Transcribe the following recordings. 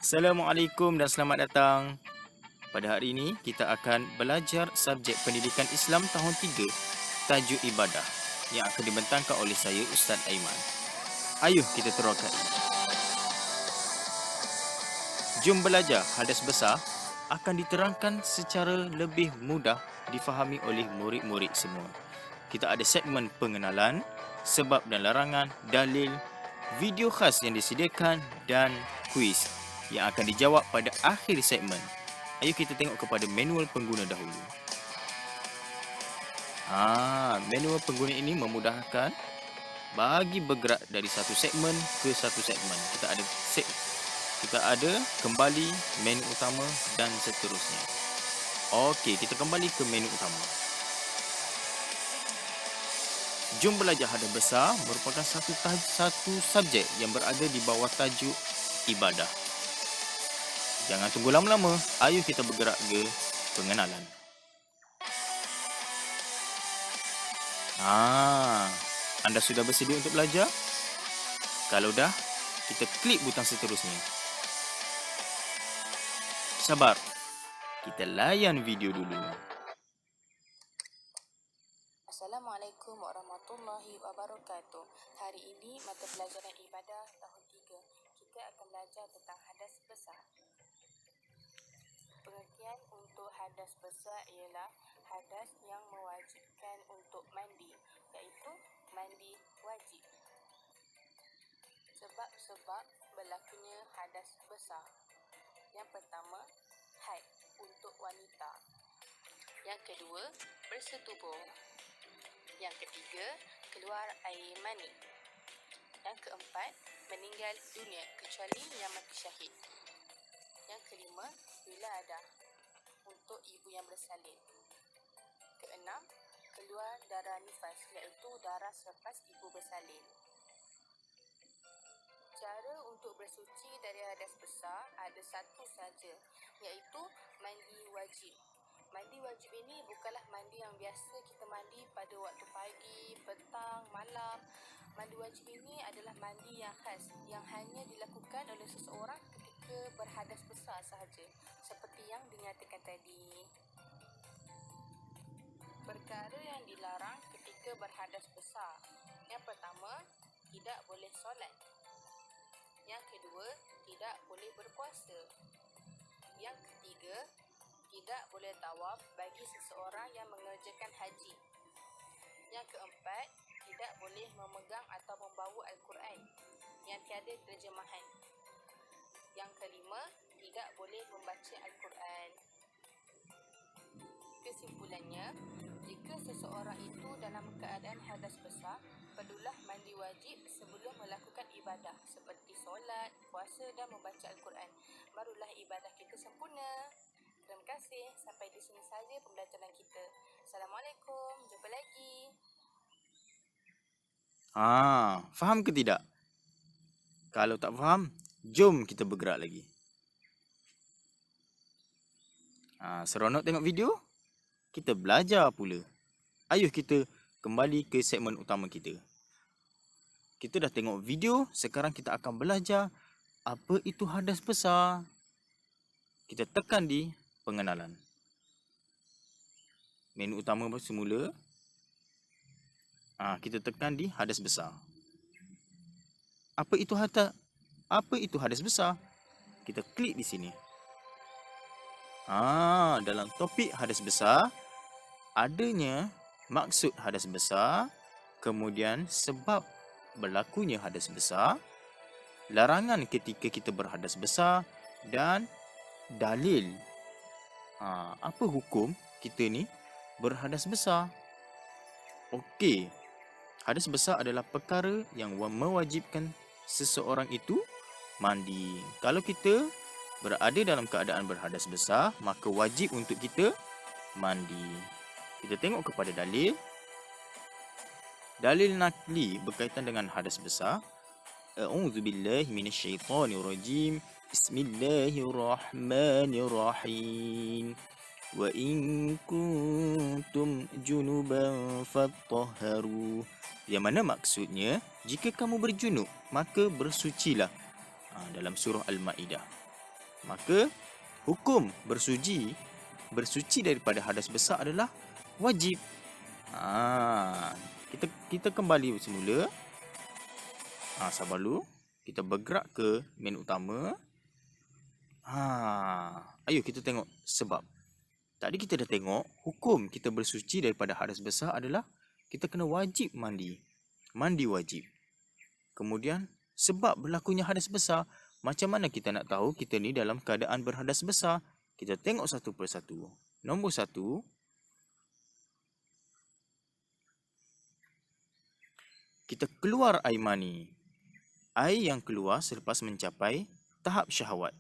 Assalamualaikum dan selamat datang. Pada hari ini kita akan belajar subjek Pendidikan Islam tahun 3, tajuk ibadah yang akan dibentangkan oleh saya Ustaz Aiman. Ayuh kita teruskan. Jom belajar hadas besar akan diterangkan secara lebih mudah difahami oleh murid-murid semua. Kita ada segmen pengenalan, sebab dan larangan, dalil, video khas yang disediakan dan kuis yang akan dijawab pada akhir segmen. Ayuh kita tengok kepada manual pengguna dahulu. Manual pengguna ini memudahkan bagi bergerak dari satu segmen ke satu segmen. Kita ada kembali menu utama dan seterusnya. Okey, kita kembali ke menu utama. Jom belajar hadas besar merupakan satu subjek yang berada di bawah tajuk ibadah. Jangan tunggu lama-lama, ayuh kita bergerak ke pengenalan. Anda sudah bersedia untuk belajar? Kalau dah, kita klik butang seterusnya. Sabar, kita layan video dulu. Assalamualaikum warahmatullahi wabarakatuh. Hari ini mata pelajaran ibadah tahun 3. Kita akan belajar tentang hadas besar. Pengertian untuk hadas besar ialah hadas yang mewajibkan untuk mandi, iaitu mandi wajib. Sebab-sebab berlakunya hadas besar. Yang pertama, haid untuk wanita. Yang kedua, bersetubuh. Yang ketiga, keluar air mani. Yang keempat, meninggal dunia kecuali yang mati syahid. Yang kelima, wiladah untuk ibu yang bersalin. Keenam, keluar darah nifas iaitu darah selepas ibu bersalin. Cara untuk bersuci dari hadas besar ada satu saja, iaitu mandi wajib. Mandi wajib ini bukanlah mandi yang biasa kita mandi pada waktu pagi, petang, malam. Mandi wajib ini adalah mandi yang khas yang hanya dilakukan oleh seseorang ketika berhadas besar sahaja, seperti yang dinyatakan tadi. Perkara yang dilarang ketika berhadas besar. Yang pertama, tidak boleh solat. Yang kedua, tidak boleh berpuasa. Yang ketiga, tidak boleh tawaf bagi seseorang yang mengerjakan haji. Yang keempat, tidak boleh memegang atau membawa Al-Quran yang tiada terjemahan. Yang kelima, tidak boleh membaca Al-Quran. Kesimpulannya, jika seseorang itu dalam keadaan hadas besar, perlulah mandi wajib sebelum melakukan ibadah seperti solat, puasa dan membaca Al-Quran. Barulah ibadah kita sempurna. Terima kasih. Sampai di sini saja pembelajaran kita. Assalamualaikum. Jumpa lagi. Faham ke tidak? Kalau tak faham, jom kita bergerak lagi. Seronok tengok video? Kita belajar pula. Ayuh kita kembali ke segmen utama kita. Kita dah tengok video, sekarang kita akan belajar apa itu hadas besar. Kita tekan di pengenalan. Menu utama semula. Kita tekan di hadas besar. Apa itu hadas besar? Kita klik di sini. Dalam topik hadas besar, adanya maksud hadas besar, kemudian sebab berlakunya hadas besar, larangan ketika kita berhadas besar dan dalil. Apa hukum kita ni berhadas besar? Okey. Hadas besar adalah perkara yang mewajibkan seseorang itu mandi. Kalau kita berada dalam keadaan berhadas besar, maka wajib untuk kita mandi. Kita tengok kepada dalil. Dalil nakli berkaitan dengan hadas besar. A'udzubillahi minasyaitonirrajim. Bismillahirrahmanirrahim. Wa in kuntum junuban fattahharu. Yang mana maksudnya, jika kamu berjunub, maka bersucilah. Dalam surah Al-Ma'idah. Maka hukum bersuci daripada hadas besar adalah wajib. Kita kembali semula. Sabar dulu. Kita bergerak ke menu utama. Ayo kita tengok sebab. Tadi kita dah tengok hukum kita bersuci daripada hadas besar adalah kita kena wajib mandi. Mandi wajib. Kemudian sebab berlakunya hadas besar, macam mana kita nak tahu kita ni dalam keadaan berhadas besar? Kita tengok satu persatu. Nombor 1, kita keluar air mani. Air yang keluar selepas mencapai tahap syahwat.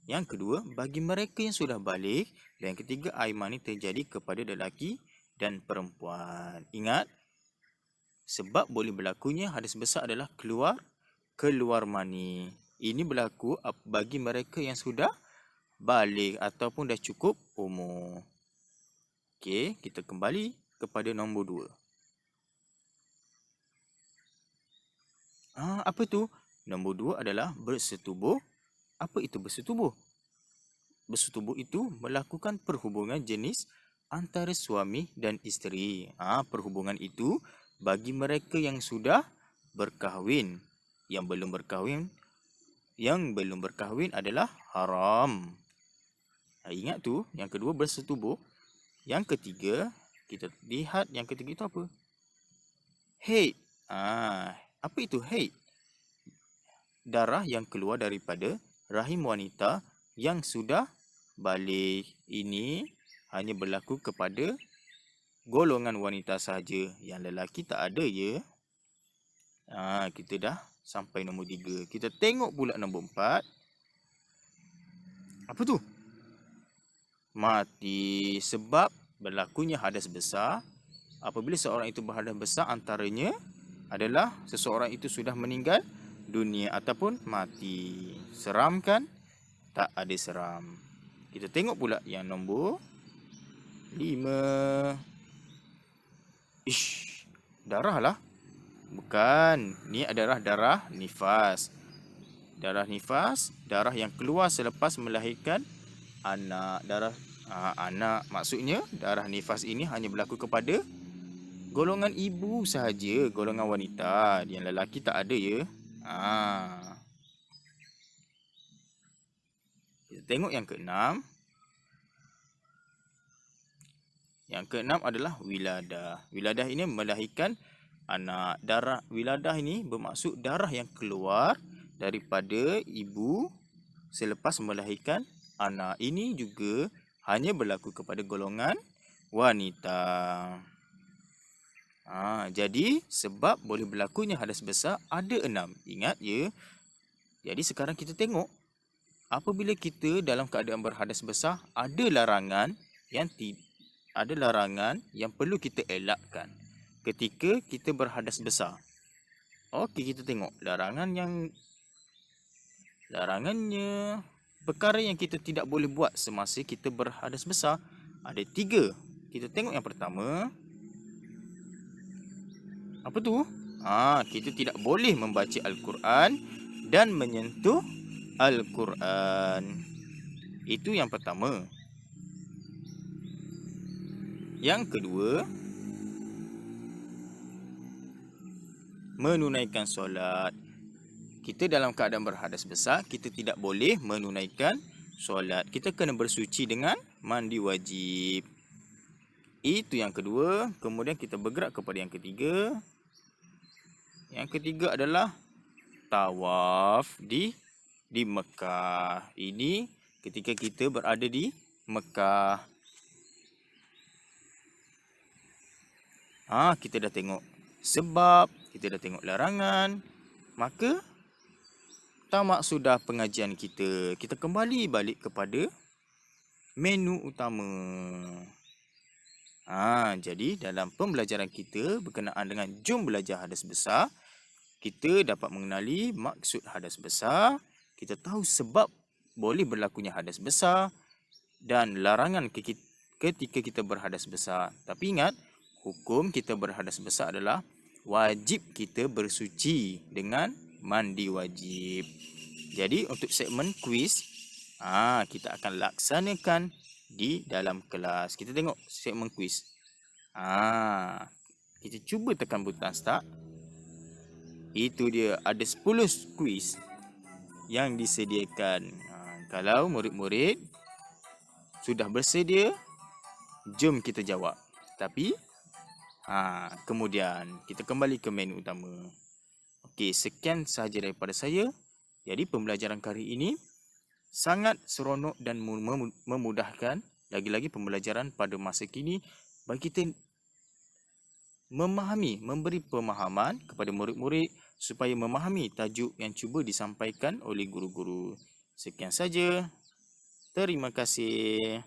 Yang kedua, bagi mereka yang sudah balik. Dan yang ketiga, air mani terjadi kepada lelaki dan perempuan. Ingat, sebab boleh berlakunya hadas besar adalah keluar mani. Ini berlaku bagi mereka yang sudah balik ataupun dah cukup umur. Okey, kita kembali kepada nombor 2. Apa tu? Nombor 2 adalah bersetubuh. Apa itu bersetubuh? Bersetubuh itu melakukan perhubungan jenis antara suami dan isteri. Perhubungan itu bagi mereka yang sudah berkahwin. Yang belum berkahwin adalah haram. Ingat tu, yang kedua bersetubuh. Yang ketiga, kita lihat yang ketiga itu apa? Haid. Apa itu haid? Darah yang keluar daripada rahim wanita yang sudah balik. Ini hanya berlaku kepada golongan wanita sahaja. Yang lelaki tak ada ya. Kita dah sampai nombor 3. Kita tengok pula nombor 4. Apa tu? Mati sebab berlakunya hadas besar. Apabila seorang itu berhadas besar, antaranya adalah seseorang itu sudah meninggal dunia ataupun mati. Seram kan? Tak ada seram. Kita tengok pula yang nombor 5. Darah lah. Bukan. Ni adalah darah nifas. Darah nifas, darah yang keluar selepas melahirkan anak. Anak maksudnya darah nifas ini hanya berlaku kepada golongan ibu sahaja, golongan wanita. Yang lelaki tak ada ya. Kita tengok yang ke-6. Yang ke-6 adalah wiladah. Wiladah ini melahirkan anak. Darah wiladah ini bermaksud darah yang keluar daripada ibu selepas melahirkan anak. Ini juga hanya berlaku kepada golongan wanita. Jadi sebab boleh berlakunya hadas besar ada 6. Ingat ya. Jadi sekarang kita tengok, apabila kita dalam keadaan berhadas besar, ada larangan yang perlu kita elakkan ketika kita berhadas besar. Okey, kita tengok larangannya. Perkara yang kita tidak boleh buat semasa kita berhadas besar ada 3. Kita tengok yang pertama. Apa tu? Kita tidak boleh membaca Al-Quran dan menyentuh Al-Quran. Itu yang pertama. Yang kedua, menunaikan solat. Kita dalam keadaan berhadas besar, kita tidak boleh menunaikan solat. Kita kena bersuci dengan mandi wajib. Itu yang kedua. Kemudian kita bergerak kepada yang ketiga. Yang ketiga adalah tawaf di Mekah. Ini ketika kita berada di Mekah. Kita dah tengok sebab, kita dah tengok larangan. Maka tamat sudah pengajian kita. Kita kembali balik kepada menu utama. Jadi dalam pembelajaran kita berkenaan dengan jom belajar hadas besar, kita dapat mengenali maksud hadas besar, kita tahu sebab boleh berlakunya hadas besar dan larangan ketika kita berhadas besar. Tapi ingat, hukum kita berhadas besar adalah wajib kita bersuci dengan mandi wajib. Jadi untuk segmen kuis, Kita akan laksanakan di dalam kelas. Kita tengok segmen kuis. Kita cuba tekan butang start. Itu dia, ada 10 kuis yang disediakan. Kalau murid-murid sudah bersedia, jom kita jawab. Tapi kemudian kita kembali ke menu utama. Okey, sekian sahaja daripada saya. Jadi pembelajaran kali ini sangat seronok dan memudahkan. Lagi-lagi pembelajaran pada masa kini bagi kita memberi pemahaman kepada murid-murid supaya memahami tajuk yang cuba disampaikan oleh guru-guru. Sekian saja. Terima kasih.